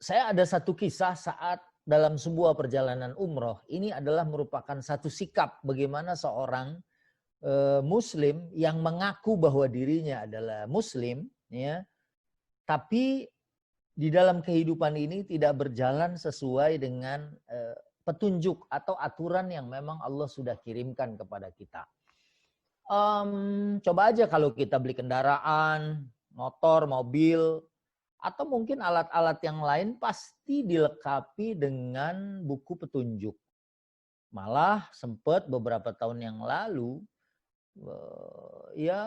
Saya ada satu kisah saat dalam sebuah perjalanan umroh. Ini adalah merupakan satu sikap bagaimana seorang Muslim yang mengaku bahwa dirinya adalah Muslim, ya, tapi di dalam kehidupan ini tidak berjalan sesuai dengan petunjuk atau aturan yang memang Allah sudah kirimkan kepada kita. Coba aja kalau kita beli kendaraan, motor, mobil, atau mungkin alat-alat yang lain pasti dilengkapi dengan buku petunjuk. Malah sempat beberapa tahun yang lalu, ya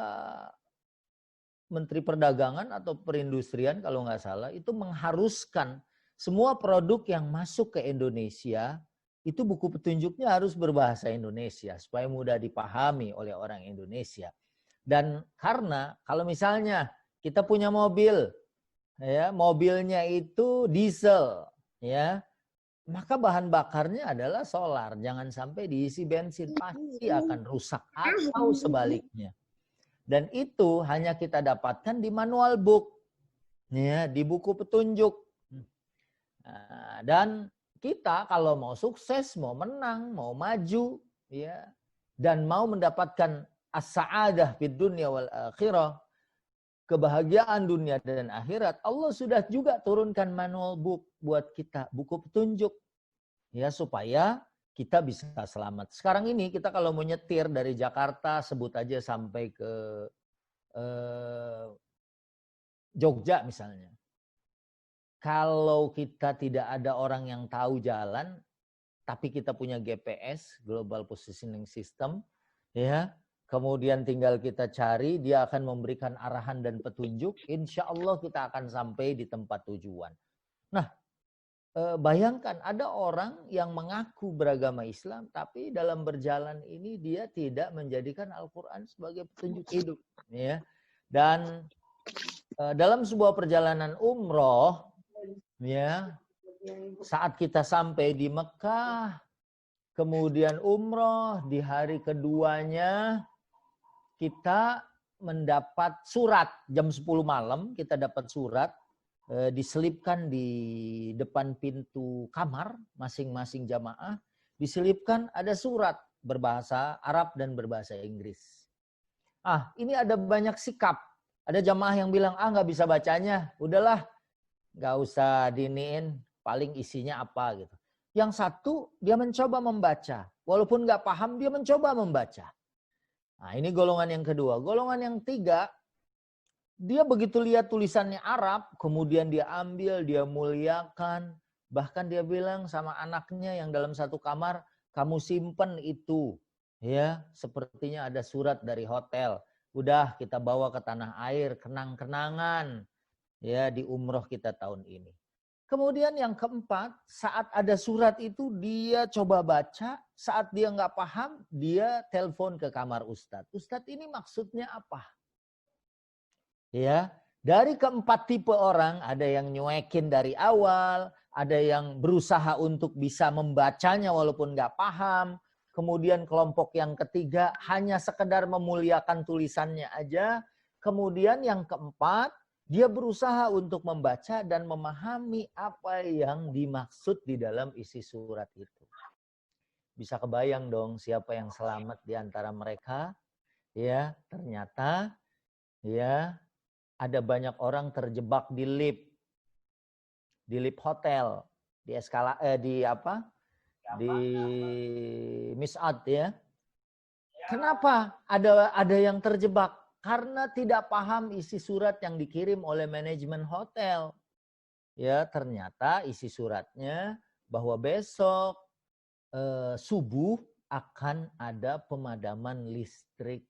Menteri Perdagangan atau Perindustrian kalau nggak salah itu mengharuskan semua produk yang masuk ke Indonesia itu buku petunjuknya harus berbahasa Indonesia supaya mudah dipahami oleh orang Indonesia. Dan karena kalau misalnya kita punya mobil, ya mobilnya itu diesel, ya maka bahan bakarnya adalah solar. Jangan sampai diisi bensin, pasti akan rusak atau sebaliknya. Dan itu hanya kita dapatkan di manual book, ya, di buku petunjuk. Nah, dan kita kalau mau sukses, mau menang, mau maju, ya, dan mau mendapatkan as-sa'adah fid dunya wal akhirah, kebahagiaan dunia dan akhirat, Allah sudah juga turunkan manual book buat kita, buku petunjuk, ya, supaya kita bisa selamat. Sekarang ini kita kalau mau nyetir dari Jakarta, sebut aja sampai ke Jogja misalnya. Kalau kita tidak ada orang yang tahu jalan, tapi kita punya GPS, Global Positioning System, ya, kemudian tinggal kita cari, dia akan memberikan arahan dan petunjuk, insya Allah kita akan sampai di tempat tujuan. Nah, bayangkan ada orang yang mengaku beragama Islam, tapi dalam berjalan ini dia tidak menjadikan Al-Quran sebagai petunjuk hidup. Ya. Dan dalam sebuah perjalanan umroh, ya, saat kita sampai di Mekah, kemudian umroh, di hari keduanya kita mendapat surat jam 10 malam, kita dapat surat, diselipkan di depan pintu kamar masing-masing jamaah, diselipkan ada surat berbahasa Arab dan berbahasa Inggris. Ini ada banyak sikap. Ada jamaah yang bilang, nggak bisa bacanya, udahlah, nggak usah diniin, paling isinya apa gitu. Yang satu, dia mencoba membaca. Walaupun nggak paham, dia mencoba membaca. Nah, ini golongan yang kedua. Golongan yang tiga, dia begitu lihat tulisannya Arab, kemudian dia ambil, dia muliakan. Bahkan dia bilang sama anaknya yang dalam satu kamar, kamu simpen itu. Ya, sepertinya ada surat dari hotel. Udah kita bawa ke tanah air, kenang-kenangan. Ya, di umroh kita tahun ini. Kemudian yang keempat, saat ada surat itu dia coba baca, saat dia nggak paham, dia telepon ke kamar Ustadz. Ustadz, ini maksudnya apa? Ya, dari keempat tipe orang, ada yang nyuekin dari awal, ada yang berusaha untuk bisa membacanya walaupun nggak paham. Kemudian kelompok yang ketiga hanya sekedar memuliakan tulisannya aja. Kemudian yang keempat, dia berusaha untuk membaca dan memahami apa yang dimaksud di dalam isi surat itu. Bisa kebayang dong siapa yang selamat di antara mereka? Ya, ternyata ya ada banyak orang terjebak di lift hotel, di di Mis'ad, ya. Kenapa ada yang terjebak? Karena tidak paham isi surat yang dikirim oleh manajemen hotel. Ya, ternyata isi suratnya bahwa besok subuh akan ada pemadaman listrik.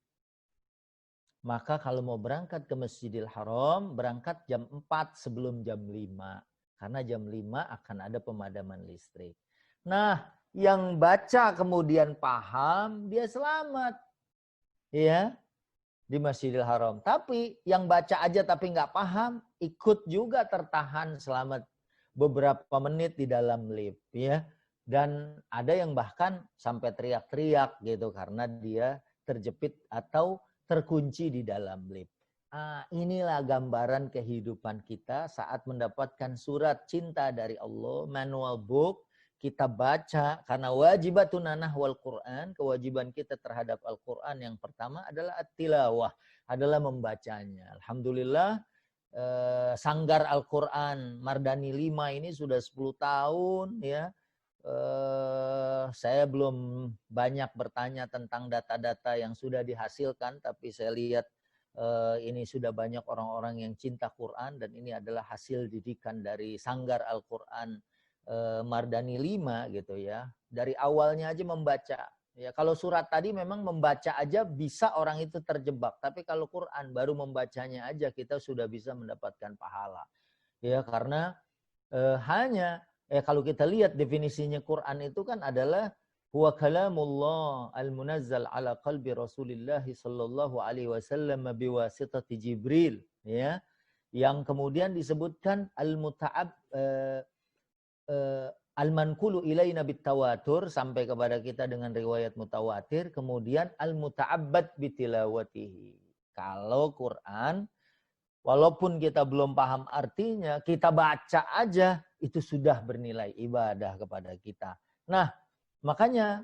Maka kalau mau berangkat ke Masjidil Haram, berangkat jam 4 sebelum jam 5. Karena jam 5 akan ada pemadaman listrik. Nah, yang baca kemudian paham, dia selamat. Ya, di Masjidil Haram. Tapi yang baca aja tapi nggak paham, ikut juga tertahan selama beberapa menit di dalam lift. Ya. Dan ada yang bahkan sampai teriak-teriak gitu karena dia terjepit atau terkunci di dalam lift. inilah gambaran kehidupan kita saat mendapatkan surat cinta dari Allah, manual book, kita baca, karena wajibatuna nahwal Quran, kewajiban kita terhadap Al-Quran yang pertama adalah at-tilawah, adalah membacanya. Alhamdulillah, Sanggar Al-Quran Mardani 5 ini sudah 10 tahun ya. Saya belum banyak bertanya tentang data-data yang sudah dihasilkan, tapi saya lihat ini sudah banyak orang-orang yang cinta Quran, dan ini adalah hasil didikan dari Sanggar Al-Quran Mardani 5 gitu ya. Dari awalnya aja membaca. Ya, kalau surat tadi memang membaca aja bisa orang itu terjebak, tapi kalau Quran baru membacanya aja kita sudah bisa mendapatkan pahala. Ya, karena kalau kita lihat definisinya Quran itu kan adalah huwa kalamullah al-munazzal ala qalbi Rasulillah sallallahu alaihi wasallam biwasitati Jibril, ya. Yang kemudian disebutkan al-manqulu ilaina bitawatur, sampai kepada kita dengan riwayat mutawatir, kemudian al-muta'abbad bitilawatihi. Kalau Quran walaupun kita belum paham artinya, kita baca aja itu sudah bernilai ibadah kepada kita. Nah, makanya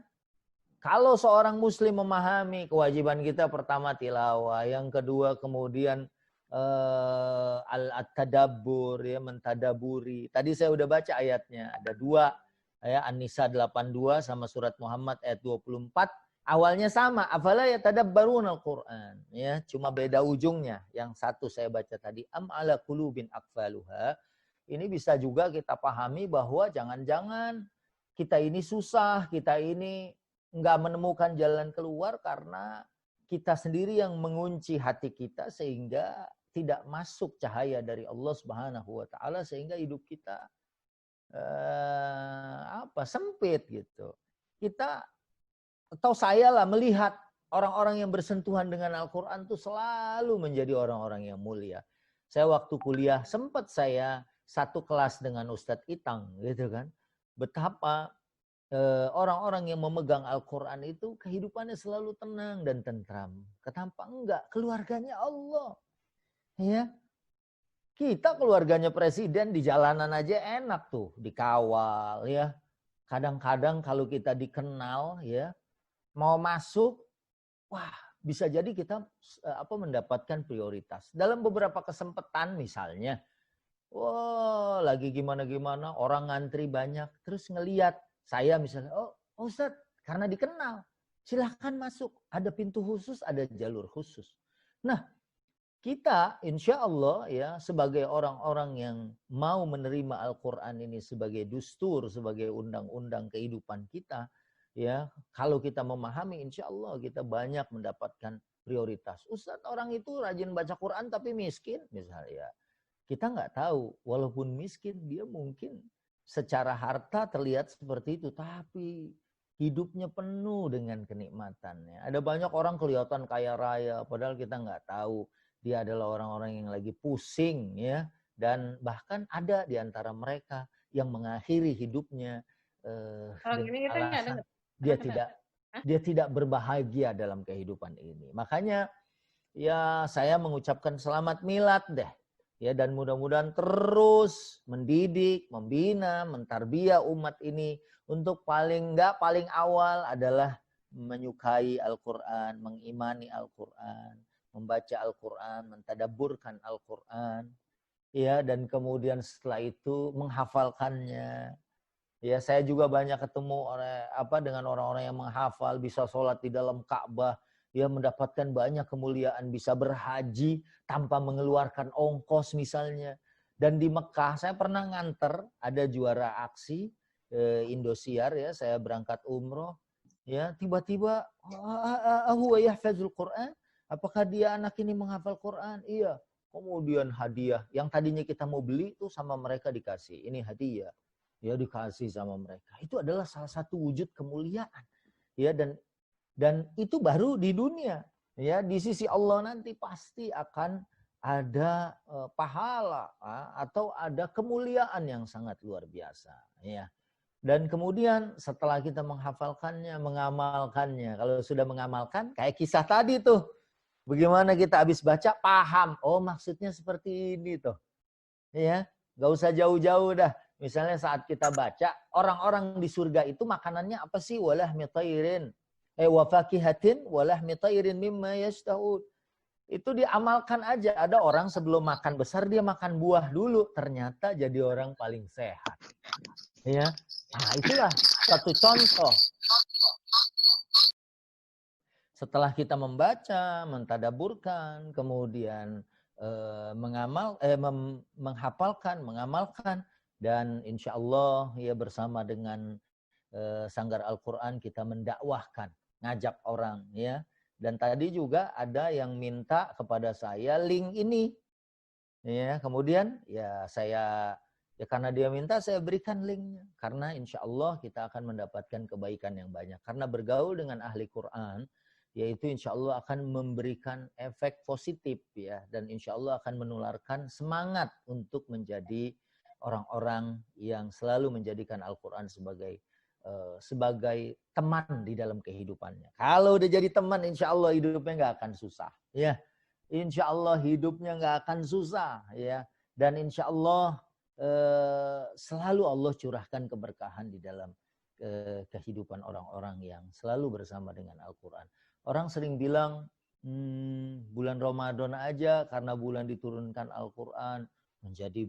kalau seorang muslim memahami kewajiban kita pertama tilawah, yang kedua kemudian al-tadabbur, ya, mentadaburi. Tadi saya udah baca ayatnya, ada 2 ya, An-Nisa 82 sama surat Muhammad ayat 24. Awalnya sama, afala yatadabbarun al-Quran, ya, cuma beda ujungnya. Yang satu saya baca tadi, am ala qulubin aqfaluha. Ini bisa juga kita pahami bahwa jangan-jangan kita ini susah, kita ini enggak menemukan jalan keluar karena kita sendiri yang mengunci hati kita sehingga tidak masuk cahaya dari Allah Subhanahu wa taala, sehingga hidup kita sempit gitu. Kita atau saya lah melihat orang-orang yang bersentuhan dengan Al-Quran itu selalu menjadi orang-orang yang mulia. Saya waktu kuliah sempat saya satu kelas dengan Ustadz Itang gitu kan. Betapa orang-orang yang memegang Al-Quran itu kehidupannya selalu tenang dan tentram. Kenapa enggak? Keluarganya Allah. Ya. Kita keluarganya presiden di jalanan aja enak tuh, dikawal ya. Kadang-kadang kalau kita dikenal ya, mau masuk, wah bisa jadi kita mendapatkan prioritas. Dalam beberapa kesempatan misalnya, wah lagi gimana-gimana, orang ngantri banyak, terus ngelihat saya misalnya, oh Ustadz, karena dikenal, silahkan masuk. Ada pintu khusus, ada jalur khusus. Nah, kita insya Allah ya sebagai orang-orang yang mau menerima Al-Quran ini sebagai dustur, sebagai undang-undang kehidupan kita, ya kalau kita memahami insya Allah kita banyak mendapatkan prioritas. Ustadz, orang itu rajin baca Quran tapi miskin misalnya. Kita nggak tahu, walaupun miskin dia mungkin secara harta terlihat seperti itu, tapi hidupnya penuh dengan kenikmatannya. Ada banyak orang kelihatan kaya raya, padahal kita nggak tahu dia adalah orang-orang yang lagi pusing ya, dan bahkan ada di antara mereka yang mengakhiri hidupnya dengan alasan dia tidak berbahagia dalam kehidupan ini. Makanya ya saya mengucapkan selamat milad deh. Ya, dan mudah-mudahan terus mendidik, membina, mentarbiyah umat ini untuk paling awal adalah menyukai Al-Quran, mengimani Al-Quran, membaca Al-Quran, mentadabburkan Al-Quran, ya, dan kemudian setelah itu menghafalkannya. Ya, saya juga banyak ketemu dengan orang-orang yang menghafal, bisa sholat di dalam Ka'bah, ya, mendapatkan banyak kemuliaan, bisa berhaji tanpa mengeluarkan ongkos misalnya. Dan di Mekah saya pernah nganter, ada juara aksi Indosiar ya, saya berangkat umroh, ya, tiba-tiba huwa yahfazul Quran. Apakah dia anak ini menghafal Quran? Iya. Kemudian hadiah yang tadinya kita mau beli itu sama mereka dikasih. Ini hadiah. Ya, dikasih sama mereka. Itu adalah salah satu wujud kemuliaan. Ya, dan itu baru di dunia. Ya, di sisi Allah nanti pasti akan ada pahala atau ada kemuliaan yang sangat luar biasa, ya. Dan kemudian setelah kita menghafalkannya, mengamalkannya. Kalau sudah mengamalkan, kayak kisah tadi tuh. Bagaimana kita habis baca paham, oh maksudnya seperti ini tuh. Ya, nggak usah jauh-jauh dah. Misalnya saat kita baca, orang-orang di surga itu makanannya apa sih? Walahmi thairin. Wa fakihatin walahmi thairin mimma yashtahun. Itu diamalkan aja. Ada orang sebelum makan besar dia makan buah dulu, ternyata jadi orang paling sehat. Ya. Nah, itulah satu contoh. Setelah kita membaca, mentadaburkan, kemudian menghafalkan, mengamalkan, dan insya Allah ya bersama dengan Sanggar Al-Quran kita mendakwahkan, ngajak orang ya. Dan tadi juga ada yang minta kepada saya link ini, ya. Kemudian ya saya karena dia minta saya berikan linknya, karena insya Allah kita akan mendapatkan kebaikan yang banyak. Karena bergaul dengan ahli Quran, yaitu insya Allah akan memberikan efek positif ya, dan insya Allah akan menularkan semangat untuk menjadi orang-orang yang selalu menjadikan Al-Quran sebagai teman di dalam kehidupannya. Kalau udah jadi teman, insya Allah hidupnya nggak akan susah, ya. Insya Allah hidupnya nggak akan susah, ya. Dan insya Allah selalu Allah curahkan keberkahan di dalam kehidupan orang-orang yang selalu bersama dengan Al-Quran. Orang sering bilang, bulan Ramadan aja karena bulan diturunkan Al-Quran menjadi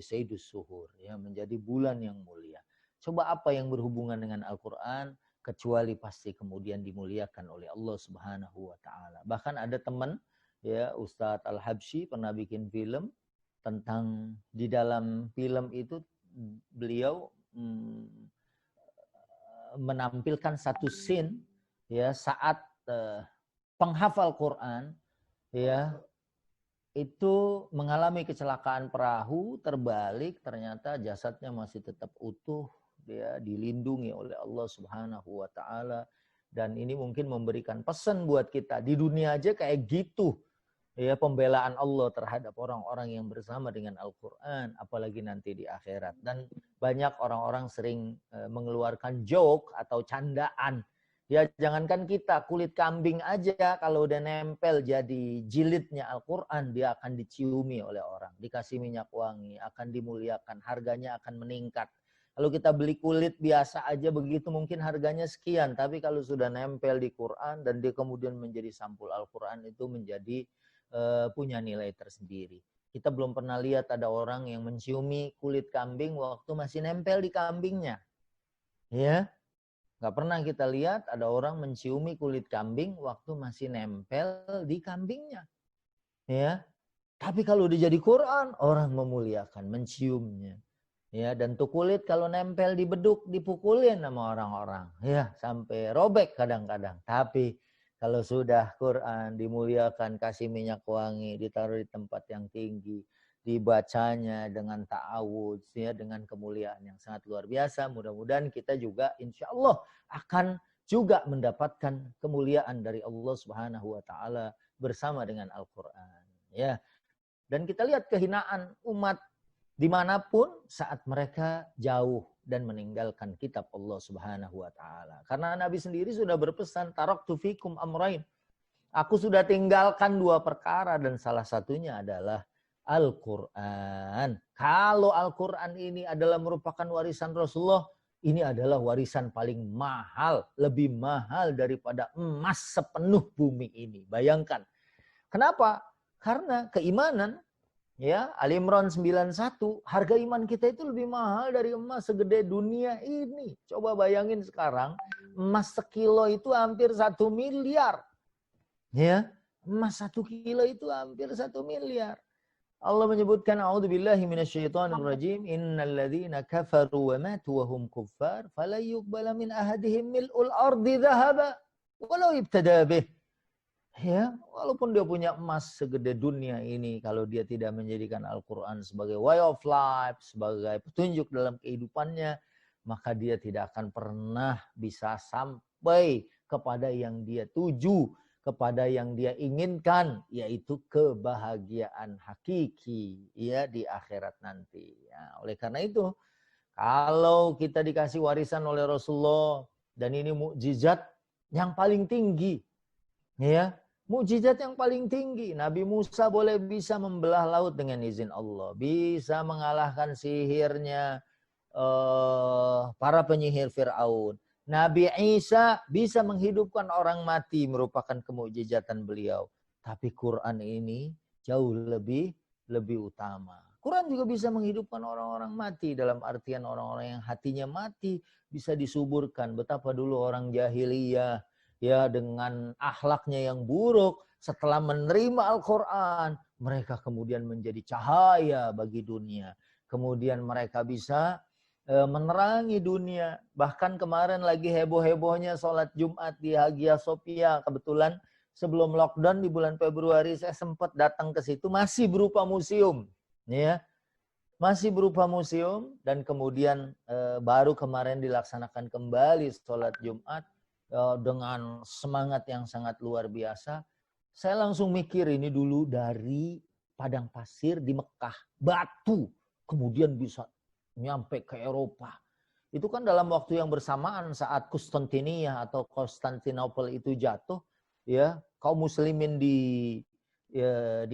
Sayyidus Suhur, ya, menjadi bulan yang mulia. Coba apa yang berhubungan dengan Al-Quran, kecuali pasti kemudian dimuliakan oleh Allah Subhanahu wa Ta'ala. Bahkan ada teman, ya, Ustadz Al-Habsyi pernah bikin film tentang, di dalam film itu beliau menampilkan satu scene, ya, saat penghafal Quran, ya, itu mengalami kecelakaan perahu, terbalik, ternyata jasadnya masih tetap utuh, dia dilindungi oleh Allah Subhanahu wa Ta'ala. Dan ini mungkin memberikan pesan buat kita di dunia aja kayak gitu, ya, pembelaan Allah terhadap orang-orang yang bersama dengan Al-Quran, apalagi nanti di akhirat. Dan banyak orang-orang sering mengeluarkan joke atau candaan. Ya, jangankan kita, kulit kambing aja kalau udah nempel jadi jilidnya Al-Quran, dia akan diciumi oleh orang, dikasih minyak wangi, akan dimuliakan, harganya akan meningkat. Kalau kita beli kulit biasa aja begitu mungkin harganya sekian, tapi kalau sudah nempel di Quran dan dia kemudian menjadi sampul Al-Quran, itu menjadi punya nilai tersendiri. Kita belum pernah lihat ada orang yang menciumi kulit kambing waktu masih nempel di kambingnya. Ya, nggak pernah kita lihat ada orang menciumi kulit kambing waktu masih nempel di kambingnya. Ya, tapi kalau udah jadi Quran, orang memuliakan, menciumnya. Ya, dan tuh kulit kalau nempel di beduk dipukulin sama orang-orang. Ya, sampai robek kadang-kadang. Tapi kalau sudah Quran dimuliakan, kasih minyak wangi, ditaruh di tempat yang tinggi, dibacanya dengan ta'awudz, ya, dengan kemuliaan yang sangat luar biasa. Mudah-mudahan kita juga insya Allah akan juga mendapatkan kemuliaan dari Allah Subhanahu wa Ta'ala bersama dengan Al-Quran. Ya. Dan kita lihat kehinaan umat dimanapun saat mereka jauh dan meninggalkan kitab Allah Subhanahu wa Ta'ala. Karena Nabi sendiri sudah berpesan, taraktu fikum amrain. Aku sudah tinggalkan 2 perkara dan salah satunya adalah Al-Quran. Kalau Al-Quran ini adalah merupakan warisan Rasulullah, ini adalah warisan paling mahal, lebih mahal daripada emas sepenuh bumi ini. Bayangkan. Kenapa? Karena keimanan. Ya, Al-Imran 91, harga iman kita itu lebih mahal dari emas segede dunia ini. Coba bayangin sekarang, emas sekilo itu hampir 1 miliar. Ya, emas 1 kilo itu hampir 1 miliar. Allah menyebutkan, a'udzubillahi minasyaitonirrajim, innal ladzina kafaru wa matu wa hum kuffar, fala yuqbala min ahadihim mil'ul ardi dhahaba walau ibtada bih. Ya, walaupun dia punya emas segede dunia ini, kalau dia tidak menjadikan Al-Quran sebagai way of life, sebagai petunjuk dalam kehidupannya, maka dia tidak akan pernah bisa sampai kepada yang dia tuju, kepada yang dia inginkan, yaitu kebahagiaan hakiki, ya, di akhirat nanti. Ya, oleh karena itu, kalau kita dikasih warisan oleh Rasulullah, dan ini mukjizat yang paling tinggi, ya, Mukjizat yang paling tinggi. Nabi Musa bisa membelah laut dengan izin Allah. Bisa mengalahkan sihirnya para penyihir Fir'aun. Nabi Isa bisa menghidupkan orang mati, merupakan kemukjizatan beliau. Tapi Quran ini jauh lebih utama. Quran juga bisa menghidupkan orang-orang mati, dalam artian orang-orang yang hatinya mati bisa disuburkan. Betapa dulu orang jahiliyah ya dengan akhlaknya yang buruk, setelah menerima Al-Quran, mereka kemudian menjadi cahaya bagi dunia. Kemudian mereka bisa menerangi dunia. Bahkan kemarin lagi heboh-hebohnya sholat Jumat di Hagia Sophia. Kebetulan sebelum lockdown di bulan Februari saya sempat datang ke situ, masih berupa museum. Ya, masih berupa museum, dan kemudian baru kemarin dilaksanakan kembali sholat Jumat dengan semangat yang sangat luar biasa. Saya langsung mikir, ini dulu dari padang pasir di Mekah, batu, kemudian bisa nyampe ke Eropa. Itu kan dalam waktu yang bersamaan saat Konstantinia atau Konstantinopel itu jatuh, ya, kaum muslimin di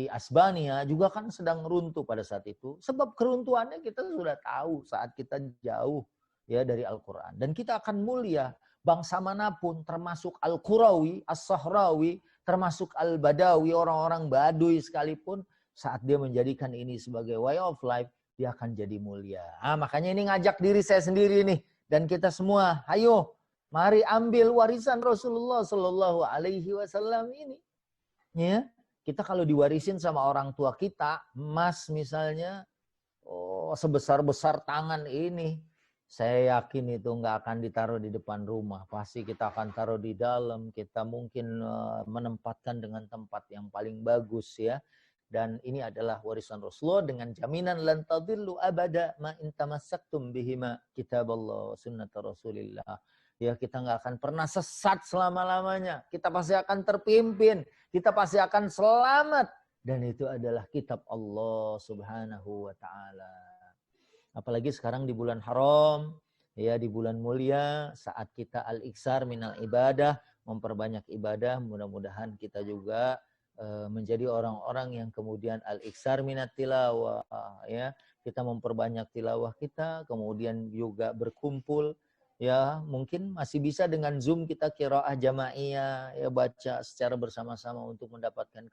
Asbania juga kan sedang runtuh pada saat itu. Sebab keruntuhannya kita sudah tahu saat kita jauh ya dari Al-Quran. Dan kita akan mulia, bangsa manapun, termasuk Al-Qurawi, As-Sahrawi, termasuk Al-Badawi, orang-orang Baduy sekalipun, saat dia menjadikan ini sebagai way of life, dia akan jadi mulia. Makanya ini ngajak diri saya sendiri nih, dan kita semua, ayo, mari ambil warisan Rasulullah Shallallahu Alaihi Wasallam ini. Ya, kita kalau diwarisin sama orang tua kita, emas misalnya, sebesar-besar tangan ini, saya yakin itu nggak akan ditaruh di depan rumah. Pasti kita akan taruh di dalam. Kita mungkin menempatkan dengan tempat yang paling bagus ya. Dan ini adalah warisan Rasulullah dengan jaminan lan tadillu abada ma in tamassaktum bihima kitaballah sunnat Rasulillah. Ya, kita nggak akan pernah sesat selama-lamanya. Kita pasti akan terpimpin. Kita pasti akan selamat. Dan itu adalah kitab Allah Subhanahu wa ta'ala. Apalagi sekarang di bulan haram, ya, di bulan mulia, saat kita al-iksar minal ibadah, memperbanyak ibadah, mudah-mudahan kita juga menjadi orang-orang yang kemudian al-iksar minat tilawah, ya. Kita memperbanyak tilawah kita, kemudian juga berkumpul, ya, mungkin masih bisa dengan Zoom kita qiraah jamaiyah, ya, baca secara bersama-sama untuk mendapatkan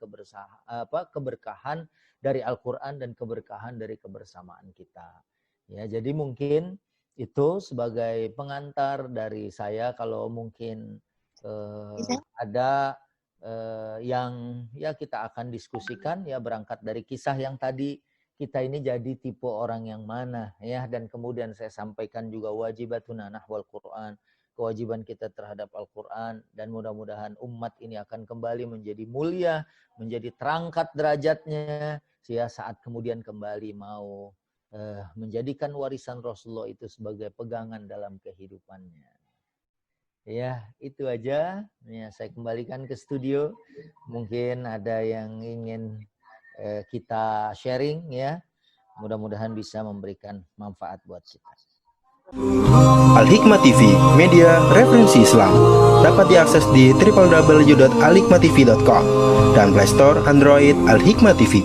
keberkahan dari Al-Quran dan keberkahan dari kebersamaan kita. Ya, jadi mungkin itu sebagai pengantar dari saya. Kalau mungkin ada yang ya kita akan diskusikan, ya, berangkat dari kisah yang tadi, kita ini jadi tipe orang yang mana, ya, dan kemudian saya sampaikan juga wajibatuna nahwal Quran, kewajiban kita terhadap Al-Quran, dan mudah-mudahan umat ini akan kembali menjadi mulia, menjadi terangkat derajatnya, ya, saat kemudian kembali mau menjadikan warisan Rasulullah itu sebagai pegangan dalam kehidupannya. Ya, itu aja. Ya, saya kembalikan ke studio. Mungkin ada yang ingin kita sharing, ya. Mudah-mudahan bisa memberikan manfaat buat kita. Al-Hikmah TV, media referensi Islam. Dapat diakses di www.alhikmahtv.com dan Play Store Android Al-Hikmah TV.